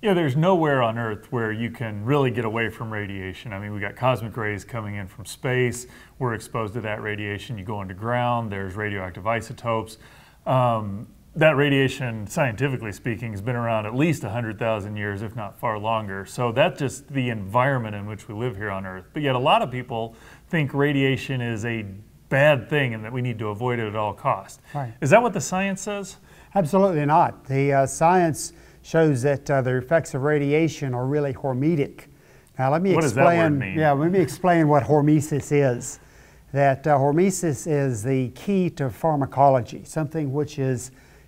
Yeah, there's nowhere on Earth where you can really get away from radiation. I mean, we got cosmic rays coming in from space. We're exposed to that radiation. You go underground, there's radioactive isotopes. That radiation, scientifically speaking, has been around at least 100,000 years, if not far longer. So that's just the environment in which we live here on Earth. But yet a lot of people think radiation is a bad thing and that we need to avoid it at all costs. Right. Is that what the science says? Absolutely not. The science shows that the effects of radiation are really hormetic. Now let me What does that word mean? Yeah, let me explain what hormesis is. That hormesis is the key to pharmacology, something which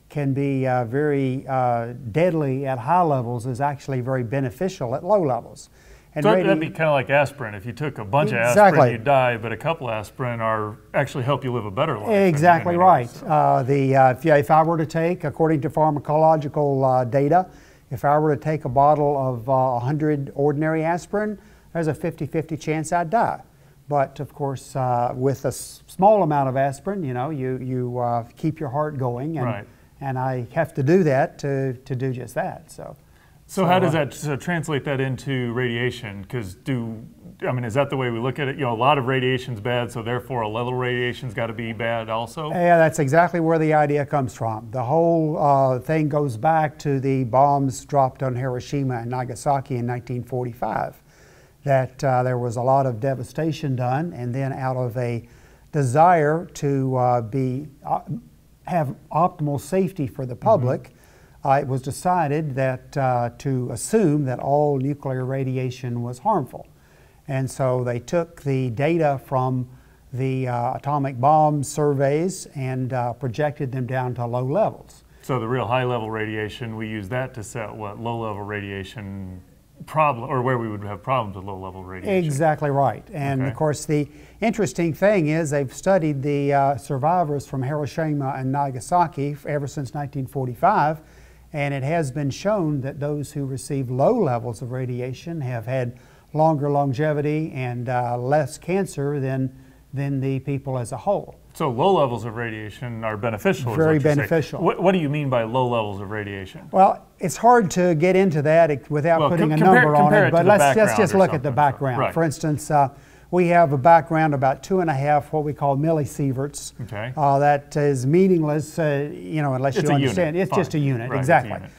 can be very deadly at high levels is actually very beneficial at low levels. And so that'd be kind of like aspirin. If you took a bunch of aspirin, you'd die, but a couple aspirin actually help you live a better life. Exactly right. If I were to take, according to pharmacological data, if I were to take a bottle of 100 ordinary aspirin, there's a 50-50 chance I'd die. But of course, with a small amount of aspirin, you keep your heart going, and I have to do that to do just that. So how does that translate that into radiation? Because is that the way we look at it? A lot of radiation's bad, so therefore a little radiation's got to be bad also? Yeah, that's exactly where the idea comes from. The whole thing goes back to the bombs dropped on Hiroshima and Nagasaki in 1945. That there was a lot of devastation done, and then out of a desire to have optimal safety for the public, it was decided that to assume that all nuclear radiation was harmful. And so they took the data from the atomic bomb surveys and projected them down to low levels. So the real high-level radiation, we use that to set what low-level radiation problem, or where we would have problems with low-level radiation. Exactly right. And of course, the interesting thing is they've studied the survivors from Hiroshima and Nagasaki ever since 1945. And it has been shown that those who receive low levels of radiation have had longer longevity and less cancer than the people as a whole. So low levels of radiation are beneficial. Very beneficial. What do you mean by low levels of radiation? Well, it's hard to get into that without putting a number on it, but let's just look at the background. Right. For instance, we have a background about 2.5 what we call millisieverts. Okay. That is meaningless, unless you understand. It's just a unit, exactly. It's a unit.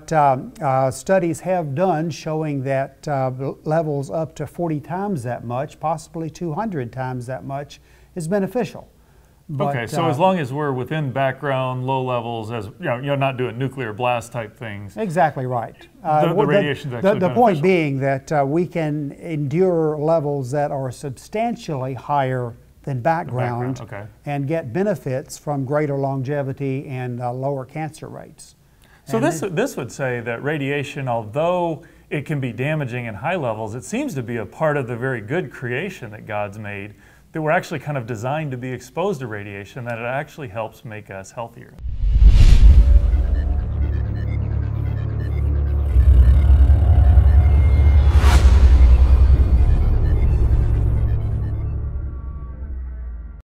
But studies have done showing that levels up to 40 times that much, possibly 200 times that much, is beneficial. But, okay, so as long as we're within background low levels, as you're not doing nuclear blast type things. Exactly right. The radiation's actually the point being that we can endure levels that are substantially higher than background, and get benefits from greater longevity and lower cancer rates. So this would say that radiation, although it can be damaging in high levels, it seems to be a part of the very good creation that God's made, that we're actually kind of designed to be exposed to radiation, that it actually helps make us healthier.